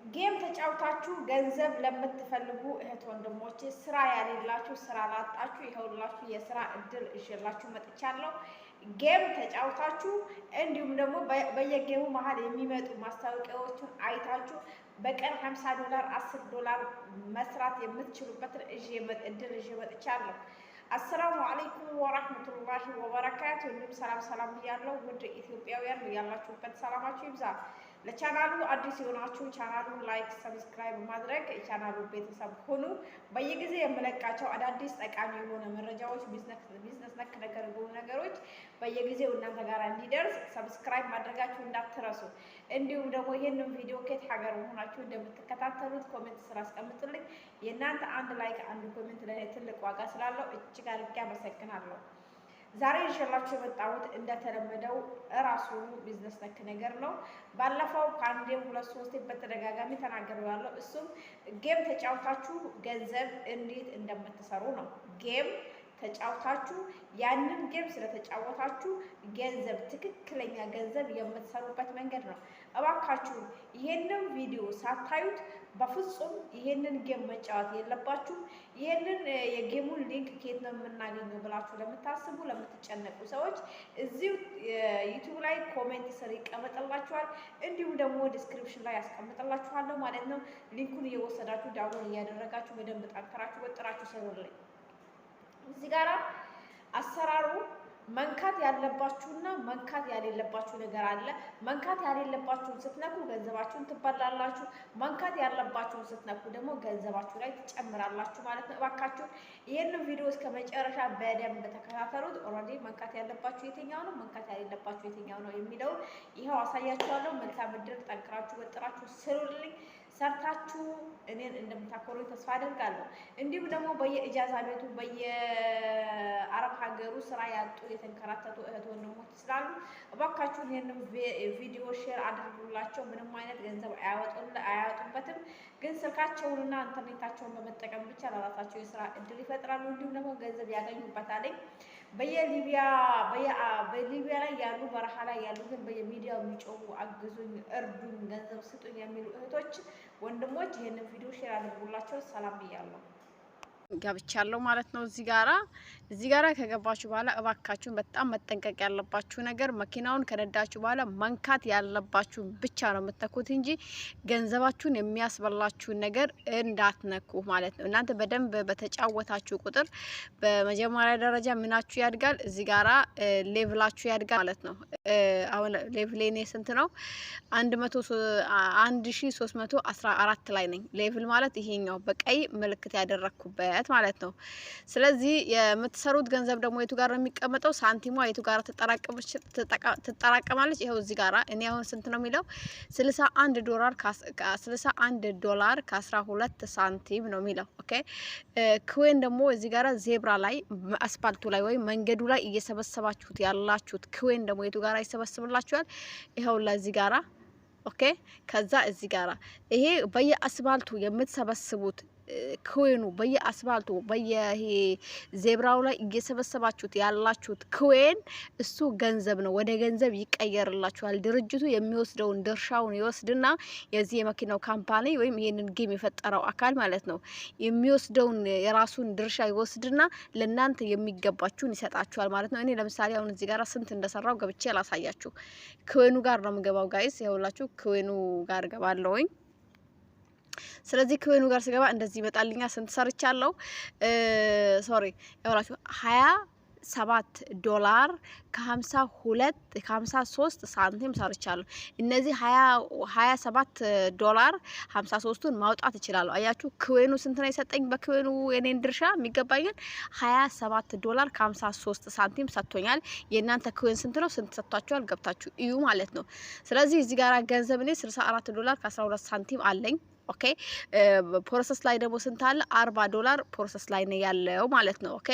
ጌም ተጫውታችሁ ገንዘብ ለምትፈልጉ እህት ወንድሞቼ፣ ስራ ያሌላችሁ፣ ስራ ላጣችሁ ይኸውላችሁ የስራ እድል እሽላችሁ መጥቻለሁ። ጌም ተጫውታችሁ እንዲሁም ደግሞ በየጌሙ መሀል የሚመጡ ማስታወቂያዎችን አይታችሁ በቀን $50 $10 መስራት የምትችሉበትን እድል እዤ መጥቻለሁ። አሰላሙ አለይኩም ወራህመቱላሂ ወበረካቱ። እንዲሁም ሰላም ብያለሁ። ውድ ኢትዮጵያውያን ያላችሁበት ሰላማችሁ ይብዛ። ለቻናሉ አዲስ የሆናችሁ ቻናሉን ላይክ፣ ሰብስክራይብ ማድረግ የቻናሉ ቤተሰብ ሁኑ። በየጊዜው የምለቃቸው አዳዲስ ጠቃሚ የሆነ መረጃዎች፣ ቢዝነስ ነክ ነገር የሆኑ ነገሮች በየጊዜው እናንተ ጋር እንዲደርስ ሰብስክራይብ ማድረጋችሁ እንዳትረሱ። እንዲሁም ደግሞ ይህንን ቪዲዮ ከየት ሀገር መሆናችሁ እንደምትከታተሉት ኮሜንት ስራ አስቀምጡልኝ። የእናንተ አንድ ላይክ አንድ ኮሜንት ለኔ ትልቅ ዋጋ ስላለው እጅግ አድርጌ አመሰግናለሁ። ዛሬ ይዤላችሁ የመጣሁት እንደተለመደው እራሱ ቢዝነስ ነክ ነገር ነው። ባለፈው ከአንዴም ሁለት ሶስቴ በተደጋጋሚ ተናግሬያለሁ። እሱም ጌም ተጫውታችሁ ገንዘብ እንዴት እንደምትሰሩ ነው። ጌም ተጫውታችሁ ያንን ጌም ስለተጫወታችሁ ገንዘብ ትክክለኛ ገንዘብ የምትሰሩበት መንገድ ነው። እባካችሁ ይሄንን ቪዲዮ ሳታዩት በፍጹም ይሄንን ጌም መጫወት የለባችሁም። ይሄንን የጌሙን ሊንክ ከየት ነው የምናገኘው ብላችሁ ለምታስቡ ለምትጨነቁ ሰዎች እዚሁ ዩቲዩብ ላይ ኮሜንት ስር ይቀመጥላችኋል። እንዲሁም ደግሞ ዲስክሪፕሽን ላይ ያስቀምጥላችኋለሁ ማለት ነው። ሊንኩን እየወሰዳችሁ ዳውንሎድ እያደረጋችሁ በደንብ ጠንክራችሁ ወጥራችሁ ሰሩልኝ። እዚህ ጋር አሰራሩ መንካት ያለባችሁና መንካት ያሌለባችሁ ነገር አለ። መንካት ያሌለባችሁን ስትነኩ ገንዘባችሁን ትበላላችሁ። መንካት ያለባችሁን ስትነኩ ደግሞ ገንዘባችሁ ላይ ትጨምራላችሁ ማለት ነው። እባካችሁን ይህንን ቪዲዮ እስከ መጨረሻ በደንብ ተከታተሉት። ኦልሬዲ መንካት ያለባችሁ የትኛው ነው፣ መንካት ያሌለባችሁ የትኛው ነው የሚለውን ይኸው አሳያችኋለሁ። መልካም እድል። ጠንክራችሁ ወጥራችሁ ስሩልኝ። ሰርታችሁ እኔን እንደምታኮሩኝ ተስፋ አደርጋለሁ። እንዲሁም ደግሞ በየኢጃዛ ቤቱ በየአረብ ሀገሩ ስራ ያጡ የተንከራተቱ እህት ወንድሞች ስላሉ እባካችሁን ይህንን ቪዲዮ ሼር አድርጉላቸው። ምንም አይነት ገንዘብ አያወጡበትም፣ ግን ስልካቸውንና ኢንተርኔታቸውን በመጠቀም ብቻ ለራሳቸው የስራ እድል ይፈጥራሉ። እንዲሁም ደግሞ ገንዘብ ያገኙበታል። በሊቢያ ላይ ያሉ በረሃ ላይ ያሉ ግን በየሚዲያው የሚጮሁ አግዙኝ፣ እርዱኝ፣ ገንዘብ ስጡኝ የሚሉ እህቶች ወንድሞች ይሄንን ቪዲዮ ሼር አድርጉላቸው። ሰላም ብያለሁ። ገብቻለሁ ማለት ነው። እዚህ ጋራ ከገባችሁ በኋላ እባካችሁን በጣም መጠንቀቅ ያለባችሁ ነገር መኪናውን ከነዳችሁ በኋላ መንካት ያለባችሁ ብቻ ነው የምትተኩት እንጂ ገንዘባችሁን የሚያስበላችሁን ነገር እንዳትነኩ ማለት ነው። እናንተ በደንብ በተጫወታችሁ ቁጥር በመጀመሪያ ደረጃ ምናችሁ ያድጋል፣ እዚህ ጋራ ሌቭላችሁ ያድጋል ማለት ነው። አሁን ሌቭሌኔ ስንት ነው? 1314 ላይ ነኝ። ሌቭል ማለት ይሄኛው በቀይ ምልክት ያደረኩበት ማለት ነው። ስለዚህ የምትሰሩት ገንዘብ ደግሞ የቱ ጋር ነው የሚቀመጠው? ሳንቲሟ የቱ ጋር ትጠራቀማለች? ይኸው እዚህ ጋራ እኔ አሁን ስንት ነው የሚለው $61 ከ12 ሳንቲም ነው የሚለው። ኦኬ ክዌን ደግሞ እዚህ ጋራ ዜብራ ላይ አስፓልቱ ላይ ወይም መንገዱ ላይ እየሰበሰባችሁት ያላችሁት ክዌን ደግሞ የቱ ጋራ ይሰበስብላችኋል? ይኸው ለዚህ ጋራ ኦኬ። ከዛ እዚህ ጋራ ይሄ በየአስፓልቱ የምትሰበስቡት ክዌኑ በየአስፋልቱ በየይሄ ዜብራው ላይ እየሰበሰባችሁት ያላችሁት ክዌን እሱ ገንዘብ ነው፣ ወደ ገንዘብ ይቀየርላችኋል። ድርጅቱ የሚወስደውን ድርሻውን ይወስድና የዚህ የመኪናው ካምፓኒ ወይም ይሄንን ጌም የፈጠረው አካል ማለት ነው የሚወስደውን የራሱን ድርሻ ይወስድና ለናንተ የሚገባችሁን ይሰጣችኋል ማለት ነው። እኔ ለምሳሌ አሁን እዚህ ጋር ስንት እንደሰራው ገብቼ ላሳያችሁ። ክዌኑ ጋር ነው የምገባው ጋይስ፣ ይኸውላችሁ ክዌኑ ጋር ገባለሁኝ። ስለዚህ ክዌኑ ጋር ስገባ እንደዚህ ይመጣልኛ። ስንት ሰርቻለሁ? ሶሪ ያውራችሁ $27 ከ53 ሳንቲም ሰርቻለሁ። እነዚህ $27 53ቱን ማውጣት ይችላል። አያችሁ ክዌኑ ስንት ነው የሰጠኝ? በክዌኑ የኔን ድርሻ የሚገባኝን $27 ከ53 ሳንቲም ሰጥቶኛል። የእናንተ ክዌን ስንት ነው? ስንት ሰጥቷችኋል? ገብታችሁ እዩ ማለት ነው። ስለዚህ እዚህ ጋር ገንዘብ እኔ $64 ከ12 ሳንቲም አለኝ። ኦኬ ፕሮሰስ ላይ ደግሞ ስንት አለ? $40 ፕሮሰስ ላይ ነው ያለው ማለት ነው። ኦኬ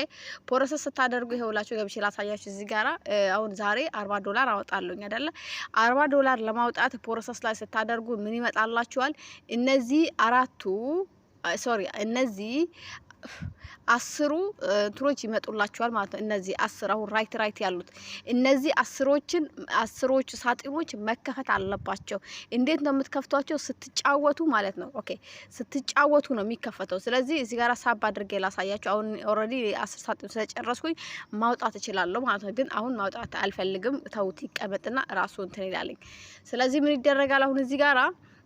ፕሮሰስ ስታደርጉ ይኸውላችሁ ገብቼ ላሳያችሁ። እዚህ ጋራ አሁን ዛሬ $40 አወጣለሁኝ አይደለ? $40 ለማውጣት ፕሮሰስ ላይ ስታደርጉ ምን ይመጣላችኋል? እነዚህ 10 እንትሮች ይመጡላችኋል ማለት ነው። እነዚህ 10 አሁን ራይት ያሉት እነዚህ 10ዎቹ ሳጥኖች መከፈት አለባቸው። እንዴት ነው የምትከፍቷቸው? ስትጫወቱ ማለት ነው። ኦኬ ስትጫወቱ ነው የሚከፈተው። ስለዚህ እዚህ ጋር ሳብ አድርጌ ላሳያችሁ። አሁን ኦልሬዲ 10 ሳጥን ስለጨረስኩኝ ማውጣት እችላለሁ ማለት ነው። ግን አሁን ማውጣት አልፈልግም። ተውት ይቀመጥና ራሱ እንትን ይላልኝ። ስለዚህ ምን ይደረጋል አሁን እዚህ ጋራ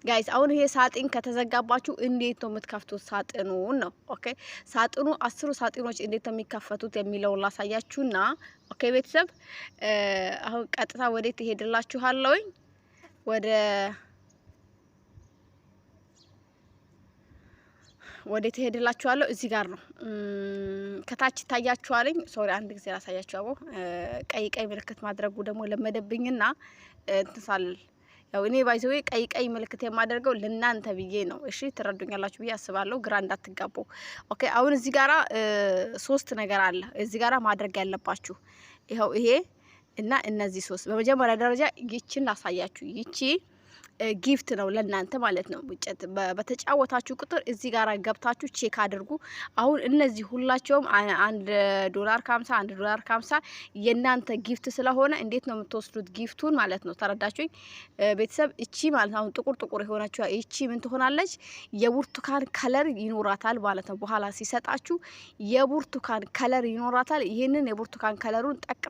ጋይስ አሁን ይሄ ሳጥን ከተዘጋባችሁ እንዴት ነው የምትከፍቱት? ሳጥኑን ነው። ኦኬ ሳጥኑ 10 ሳጥኖች እንዴት ነው የሚከፈቱት የሚለውን ላሳያችሁና ኦኬ ቤተሰብ አሁን ቀጥታ ወዴት ትሄድላችኋለሁኝ? ወዴት ትሄድላችኋለሁ? እዚህ ጋር ነው ከታች ታያችኋልኝ። ሶሪ አንድ ጊዜ ላሳያችሁ። አቦ ቀይ ምልክት ማድረጉ ደግሞ ለመደብኝና እንትሳል ያው እኔ ባይዘው ቀይ ምልክት የማደርገው ለናንተ ብዬ ነው። እሺ ትረዱኛላችሁ ብዬ አስባለሁ፣ ግራ እንዳትጋቡ። ኦኬ አሁን እዚህ ጋራ 3 ነገር አለ እዚህ ጋራ ማድረግ ያለባችሁ። ይሄው ይሄ እና እነዚህ 3 በመጀመሪያ ደረጃ ይቺን ላሳያችሁ። ይቺ ጊፍት ነው ለናንተ ማለት ነው። በተጫወታችሁ ቁጥር እዚህ ጋር ገብታችሁ ቼክ አድርጉ። አሁን እነዚህ ሁላቸውም $1.50 $1.50 የናንተ ጊፍት ስለሆነ እንዴት ነው የምትወስዱት ጊፍቱን ማለት ነው። ተረዳችሁኝ ቤተሰብ? እቺ ማለት አሁን ጥቁር የሆነችው እቺ ምን ትሆናለች? የብርቱካን ከለር ይኖራታል ማለት ነው። በኋላ ሲሰጣችሁ የብርቱካን ከለር ይኖራታል። ይሄንን የብርቱካን ከለሩን ጠቅ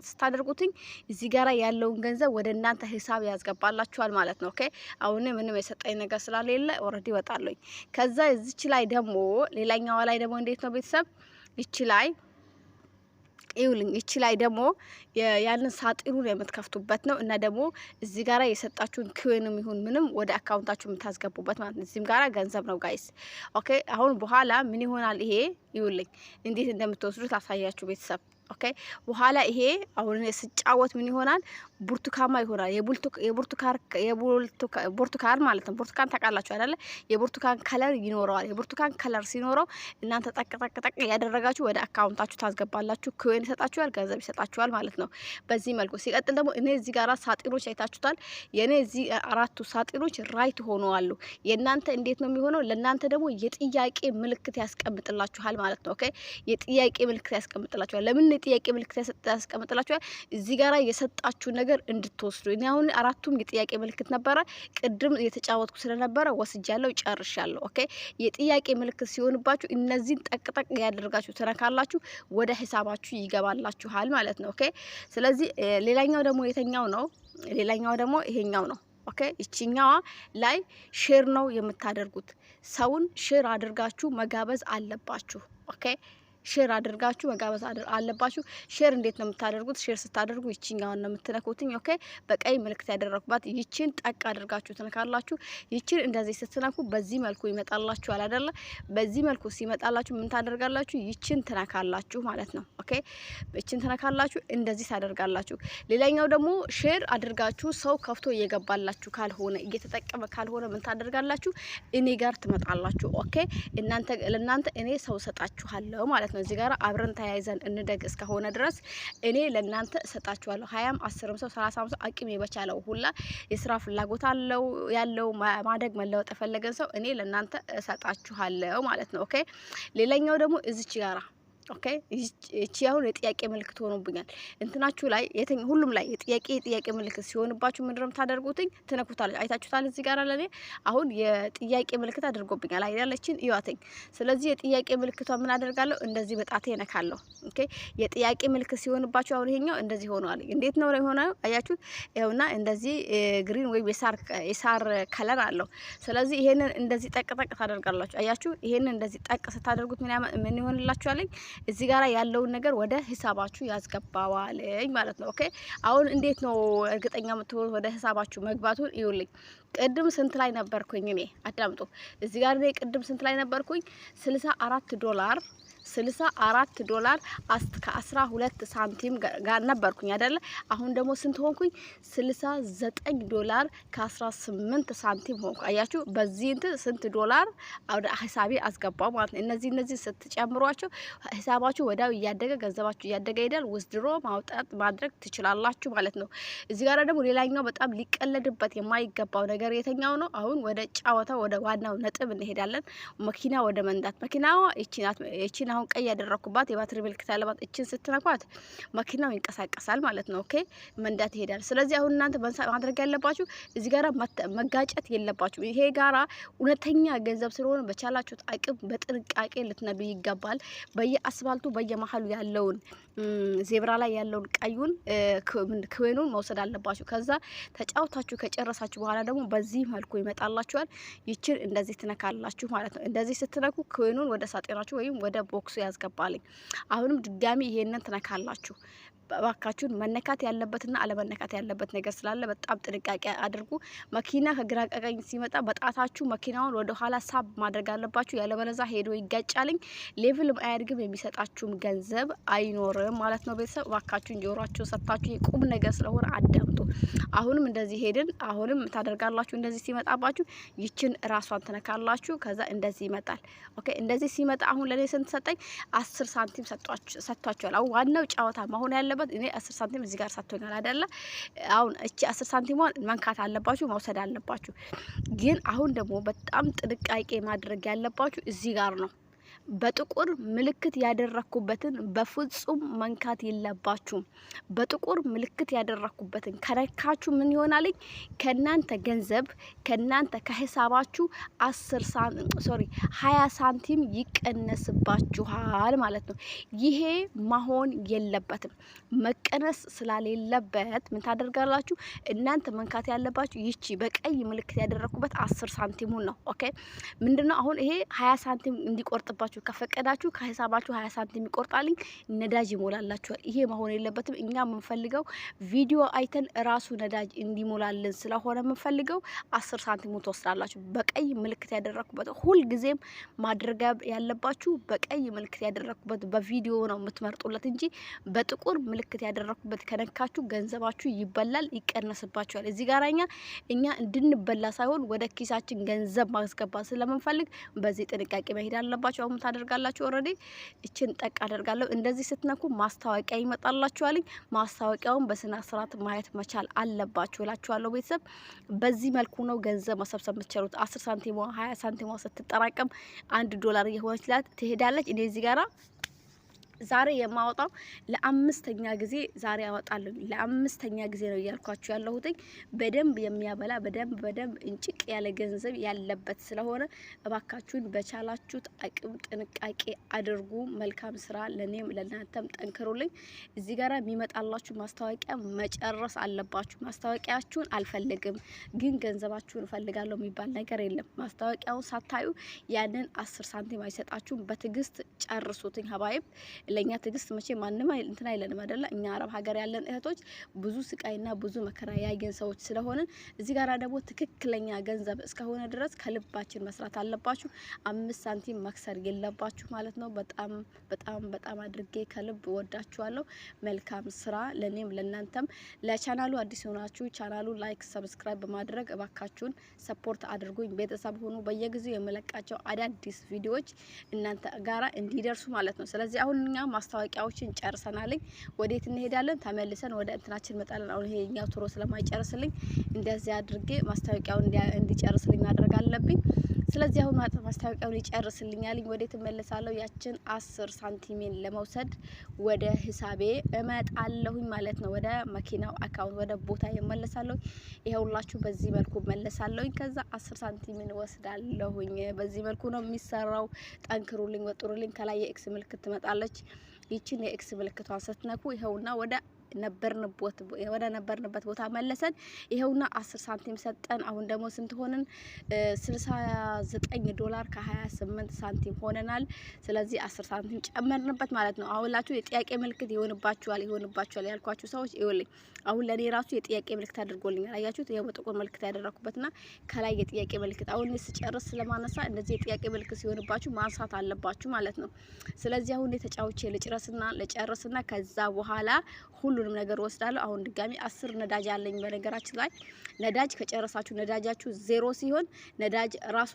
ስታደርጉትኝ እዚህ ጋር ያለውን ገንዘብ ወደ እናንተ ሂሳብ ያስገባላችኋል ማለት ነው። ኦኬ አሁን ምንም የሰጠኝ ነገር ስላልሌለ ኦሬዲ ወጣለኝ። ከዛ እዚች ላይ ደግሞ ሌላኛው ላይ ደግሞ እንዴት ነው ቤተሰብ? እቺ ላይ ይውልኝ እቺ ላይ ደግሞ ያንን ሳጥኑን የምትከፍቱበት ነው። እና ደግሞ እዚህ ጋራ የሰጣችሁን ክዌንም ይሁን ምንም ወደ አካውንታችሁ የምታስገቡበት ማለት ነው። እዚህም ጋራ ገንዘብ ነው ጋይስ። ኦኬ አሁን በኋላ ምን ይሆናል? ይሄ ይውልኝ እንዴት እንደምትወስዱት አሳያችሁ ቤተሰብ። ኦኬ በኋላ ይሄ አሁን ስጫወት ምን ይሆናል? ብርቱካማ ይሆናል። የብርቱካን ማለት ነው። ብርቱካን ታውቃላችሁ አይደለ? የብርቱካን ከለር ይኖረዋል። የብርቱካን ከለር ሲኖረው እናንተ ጠቅ ያደረጋችሁ ወደ አካውንታችሁ ታስገባላችሁ። ኮይን ይሰጣችኋል፣ ገንዘብ ይሰጣችኋል ማለት ነው። በዚህ መልኩ ሲቀጥል ደግሞ እኔ እዚህ ጋር ሳጥኖች አይታችሁታል። የኔ እዚህ 4ቱ ሳጥኖች ራይት ሆነዋል። የእናንተ እንዴት ነው የሚሆነው? ለእናንተ ደግሞ የጥያቄ ምልክት ያስቀምጥላችኋል ማለት ነው። ኦኬ የጥያቄ ምልክት ያስቀምጥላችኋል። ለምን የጥያቄ ምልክት ያስቀምጥላችኋል? እዚህ ጋር የሰጣችሁ ነገር እንድትወስዱ። እኔ አሁን 4ቱም የጥያቄ ምልክት ነበረ። ቅድም የተጫወትኩ ስለነበረ ወስጃለሁ፣ ጨርሻለሁ። ኦኬ የጥያቄ ምልክት ሲሆንባችሁ እነዚህን ጠቅ ያደርጋችሁ ተነካላችሁ ወደ ሂሳባችሁ ይገባላችኋል ማለት ነው። ኦኬ ስለዚህ ሌላኛው ደግሞ የተኛው ነው። ሌላኛው ደግሞ ይሄኛው ነው። ኦኬ እቺኛዋ ላይ ሼር ነው የምታደርጉት። ሰውን ሼር አድርጋችሁ መጋበዝ አለባችሁ። ኦኬ ሼር አድርጋችሁ መጋበዝ አለባችሁ። ሼር እንዴት ነው የምታደርጉት? ሼር ስታደርጉ ይቺኛውን ነው የምትነኩትኝ። ኦኬ በቀይ ምልክት ያደረኩባት ይቺን ጠቅ አድርጋችሁ ትነካላችሁ። ይቺን እንደዚህ ስትነኩ በዚህ መልኩ ይመጣላችኋል አይደለ? በዚህ መልኩ ሲመጣላችሁ ምን ታደርጋላችሁ? ይቺን ትነካላችሁ ማለት ነው። ኦኬ ይቺን ትነካላችሁ፣ እንደዚህ ታደርጋላችሁ። ሌላኛው ደግሞ ሼር አድርጋችሁ ሰው ከፍቶ እየገባላችሁ ካልሆነ እየተጠቀመ ካልሆነ ምን ታደርጋላችሁ? እኔ ጋር ትመጣላችሁ። ኦኬ ለእናንተ እኔ ሰው ሰጣችኋለሁ ማለት ነው። እዚህ ጋር አብረን ተያይዘን እንደግ እስከሆነ ድረስ እኔ ለእናንተ እሰጣችኋለሁ። 20ም 10ም ሰው 30ም ሰው አቅም የበቻለው ሁላ የስራ ፍላጎት ያለው ማደግ መለወጥ የፈለገን ሰው እኔ ለእናንተ እሰጣችኋለሁ ማለት ነው። ኦኬ ሌላኛው ደግሞ እዚች ጋራ ኦኬ እቺ አሁን የጥያቄ ምልክት ሆኖብኛል። እንትናችሁ ላይ ሁሉም ላይ የጥያቄ ምልክት ሲሆንባችሁ ምንድነው ታደርጉትኝ? ትነኩታላችሁ። አይታችሁታል። እዚህ ጋር ለኔ አሁን የጥያቄ ምልክት አድርጎብኛል አይደለችን? ይዋተኝ። ስለዚህ የጥያቄ ምልክቷ ምን አደርጋለሁ? እንደዚህ በጣቴ ነካለሁ። ኦኬ የጥያቄ ምልክት ሲሆንባችሁ አሁን ይሄኛው እንደዚህ ሆኗል። እንዴት ነው የሆነው? አያችሁት? ይኸውና እንደዚህ ግሪን ወይ የሳር ከለር አለው። ስለዚህ ይሄንን እንደዚህ ጠቅ ታደርጋላችሁ። አያችሁ? ይሄንን እንደዚህ ጠቅ ስታደርጉት ምን ይሆንላችኋል? እዚህ ጋር ያለውን ነገር ወደ ሂሳባችሁ ያስገባዋል ማለት ነው። ኦኬ አሁን እንዴት ነው እርግጠኛ የምትሆኑት ወደ ሂሳባችሁ መግባቱን? ይውልኝ ቅድም ስንት ላይ ነበርኩኝ እኔ? አዳምጡ። እዚህ ጋር እኔ ቅድም ስንት ላይ ነበርኩኝ? $64 64 ዶላር ከ12 ሳንቲም ጋር ነበርኩኝ አይደለ? አሁን ደግሞ ስንት ሆንኩኝ? 69 ዶላር ከ18 ሳንቲም ሆንኩ። አያችሁ በዚህ እንትን ስንት ዶላር ወደ ሂሳቤ አስገባው ማለት ነው። እነዚህ ስትጨምሯቸው ሂሳባችሁ ወዳው እያደገ ገንዘባችሁ እያደገ ይሄዳል። ውስድሮ ማውጣት ማድረግ ትችላላችሁ ማለት ነው። እዚህ ጋር ደግሞ ሌላኛው በጣም ሊቀለድበት የማይገባው ነገር የተኛው ነው። አሁን ወደ ጫወታው ወደ ዋናው ነጥብ እንሄዳለን። መኪና ወደ መንዳት። መኪናዋ እቺን አሁን ቀይ ያደረኩባት የባትሪ ምልክት ያለባት እቺን ስትነኳት መኪናው ይንቀሳቀሳል ማለት ነው። ኦኬ መንዳት ይሄዳል። ስለዚህ አሁን እናንተ ማድረግ ያለባችሁ እዚህ ጋራ መጋጨት የለባችሁ። ይሄ ጋራ እውነተኛ ገንዘብ ስለሆነ በቻላችሁት አቅም በጥንቃቄ ልትነዱ ይገባል። በየአስፋልቱ በየመሀሉ ያለውን ዜብራ ላይ ያለውን ቀዩን ክዌኑን መውሰድ አለባችሁ። ከዛ ተጫውታችሁ ከጨረሳችሁ በኋላ ደግሞ በዚህ መልኩ ይመጣላችኋል። ይችን እንደዚህ ትነካላችሁ ማለት ነው። እንደዚህ ስትነኩ ክዌኑን ወደ ሳጥናችሁ ወይም ወደ ቦክሱ ያስገባልኝ። አሁንም ድጋሚ ይሄንን ትነካላችሁ። ባካችሁን መነካት ያለበትና አለመነካት ያለበት ነገር ስላለ በጣም ጥንቃቄ አድርጉ። መኪና ከግራ ቀኝ ሲመጣ በጣታችሁ መኪናውን ወደ ኋላ ሳብ ማድረግ አለባችሁ። ያለበለዛ ሄዶ ይጋጫልኝ። ሌቭልም አያድግም፣ የሚሰጣችሁም ገንዘብ አይኖርም ማለት ነው። ቤተሰብ ባካችሁን ጆሮአችሁን ሰጥታችሁ የቁም ነገር ስለሆነ አዳምጡ። አሁንም እንደዚህ ሄድን። አሁንም ታደርጋላችሁ። እንደዚህ ሲመጣባችሁ ይችን ራሷን ትነካላችሁ። ከዛ እንደዚህ ይመጣል። ኦኬ እንደዚህ ሲመጣ አሁን ለኔ ስንት ሰጠኝ? 10 ሳንቲም ሰጥቷችኋል። አሁን ዋናው ጨዋታ መሆን ያለ እኔ 10 ሳንቲም እዚህ ጋር ሰጥቶኛል አይደለ? አሁን እቺ 10 ሳንቲሟን መንካት አለባችሁ፣ መውሰድ አለባችሁ። ግን አሁን ደግሞ በጣም ጥንቃቄ ማድረግ ያለባችሁ እዚህ ጋር ነው። በጥቁር ምልክት ያደረኩበትን በፍጹም መንካት የለባችሁም። በጥቁር ምልክት ያደረኩበትን ከነካችሁ ምን ይሆናል? ከናንተ ገንዘብ ከናንተ ከሂሳባችሁ 20 ሳንቲም ይቀነስባችኋል ማለት ነው። ይሄ መሆን የለበትም። መቀነስ ስላሌለበት ምን ታደርጋላችሁ? እናንተ መንካት ያለባችሁ ይቺ በቀይ ምልክት ያደረኩበት 10 ሳንቲሙን ነው። ኦኬ ምንድነው አሁን ይሄ 20 ሳንቲም እንዲቆርጥባችሁ ከፈቀዳችሁ ከሂሳባችሁ 20 ሳንቲም ይቆርጣልኝ፣ ነዳጅ ይሞላላችኋል። ይሄ መሆን የለበትም። እኛ የምንፈልገው ቪዲዮ አይተን ራሱ ነዳጅ እንዲሞላልን ስለሆነ የምንፈልገው 10 ሳንቲሙን ትወስዳላችሁ። በቀይ ምልክት ያደረኩበት ሁል ጊዜም ማድረግ ያለባችሁ በቀይ ምልክት ያደረኩበት በቪዲዮ ነው የምትመርጡለት እንጂ በጥቁር ምልክት ያደረኩበት ከነካችሁ ገንዘባችሁ ይበላል፣ ይቀነስባችኋል። እዚህ ጋር እኛ እንድንበላ ሳይሆን ወደ ኪሳችን ገንዘብ ማስገባት ስለምንፈልግ በዚህ ጥንቃቄ መሄድ አለባችሁ። አሁን ታደርጋላችሁ። ኦሬዲ እችን ጠቅ አደርጋለሁ። እንደዚህ ስትነኩ ማስታወቂያ ይመጣላችኋል። ማስታወቂያውን በስነ ስርዓት ማየት መቻል አለባችሁ እላችኋለሁ። ቤተሰብ በዚህ መልኩ ነው ገንዘብ መሰብሰብ የምትችሉት። 10 ሳንቲም 20 ሳንቲም ስትጠራቀም 1 ዶላር እየሆነች ትሄዳለች። እኔ እዚህ ጋራ ዛሬ የማወጣው ለአምስተኛ ጊዜ ዛሬ አወጣለሁ። ለአምስተኛ ጊዜ ነው እያልኳችሁ ያለሁትኝ። በደንብ የሚያበላ በደንብ እንጭቅ ያለ ገንዘብ ያለበት ስለሆነ እባካችሁን በቻላችሁት አቅም ጥንቃቄ አድርጉ። መልካም ስራ ለኔም ለናንተም ጠንክሩልኝ። እዚህ ጋር የሚመጣላችሁ ማስታወቂያ መጨረስ አለባችሁ። ማስታወቂያችሁን አልፈልግም ግን ገንዘባችሁን እፈልጋለሁ የሚባል ነገር የለም። ማስታወቂያውን ሳታዩ ያንን 10 ሳንቲም አይሰጣችሁም። በትዕግስት ጨርሱትኝ ሀባይብ። ለኛ ትግስት መቼ ማንም እንትን አይለንም አይደለ? እኛ አረብ ሀገር ያለን እህቶች ብዙ ስቃይና ብዙ መከራ ያየን ሰዎች ስለሆነ እዚህ ጋር ደግሞ ትክክለኛ ገንዘብ እስከሆነ ድረስ ከልባችን መስራት አለባችሁ። 5 ሳንቲም መክሰር የለባችሁ ማለት ነው። በጣም አድርጌ ከልብ ወዳችኋለሁ። መልካም ስራ ለኔም ለናንተም። ለቻናሉ አዲስ ሆናችሁ ቻናሉ ላይክ፣ ሰብስክራይብ በማድረግ እባካችሁን ሰፖርት አድርጉኝ። ቤተሰብ ሆኑ። በየጊዜው የመለቃቸው አዳዲስ ቪዲዮዎች እናንተ ጋራ እንዲደርሱ ማለት ነው። ስለዚህ አሁን ማስታወቂያዎችን ጨርሰናልኝ። ወዴት እንሄዳለን? ተመልሰን ወደ እንትናችን መጣለን። አሁን ይሄኛው ቶሎ ስለማይጨርስልኝ እንደዚህ አድርጌ ማስታወቂያውን እንዲጨርስልኝ ማድረግ አለብኝ። ስለዚህ አሁን ማስታወቂያውን ይጨርስልኛልኝ። ወዴት እመለሳለሁ? ያችን 10 ሳንቲሜን ለመውሰድ ወደ ሂሳቤ እመጣለሁኝ ማለት ነው። ወደ መኪናው አካውንት ወደ ቦታ እመለሳለሁ። ይሄውላችሁ በዚህ መልኩ እመለሳለሁኝ። ከዛ 10 ሳንቲሜን ወስዳለሁኝ። በዚህ መልኩ ነው የሚሰራው። ጠንክሩልኝ፣ ወጥሩልኝ። ከላይ የኤክስ ምልክት ትመጣለች። ይችን የኤክስ ምልክቷን ስትነኩ ይሄውና ወደ ነበርንበት ቦታ መለሰን። ይሄውና 10 ሳንቲም ሰጠን። አሁን ደግሞ ስንት ሆነን? 69 ዶላር ከ28 ሳንቲም ሆነናል። ስለዚህ 10 ሳንቲም ጨመርንበት ማለት ነው። አሁንላችሁ የጥያቄ ምልክት ይሆንባችኋል ያልኳችሁ ሰዎች ይኸውልኝ፣ አሁን ለኔ ራሱ የጥያቄ ምልክት አድርጎልኛል። አያችሁት? ይሄው በጥቁር ምልክት ያደረኩበትና ከላይ የጥያቄ ምልክት። አሁን ስጨርስ ስለማነሳ እንደዚህ የጥያቄ ምልክት ሲሆንባችሁ ማንሳት አለባችሁ ማለት ነው። ስለዚህ አሁን ተጫውቼ ልጨርስና ከዛ በኋላ ሁሉንም ነገር ወስዳለሁ። አሁን ድጋሚ 10 ነዳጅ አለኝ። በነገራችን ላይ ነዳጅ ከጨረሳችሁ ነዳጃችሁ 0 ሲሆን ነዳጅ ራሱ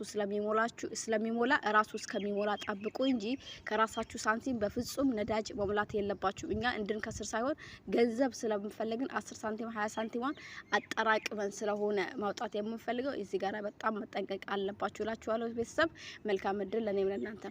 ስለሚሞላ ራሱ እስከሚሞላ ጠብቁ እንጂ ከራሳችሁ ሳንቲም በፍጹም ነዳጅ መሙላት የለባችሁ። እኛ እንድንከስር ሳይሆን ገንዘብ ስለምንፈልግን 10 ሳንቲም 20 ሳንቲሟን አጠራቅመን ስለሆነ ማውጣት የምንፈልገው እዚህ ጋር በጣም መጠንቀቅ አለባችሁ እላችኋለሁ። ቤተሰብ መልካም እድል ለኔም ለእናንተ።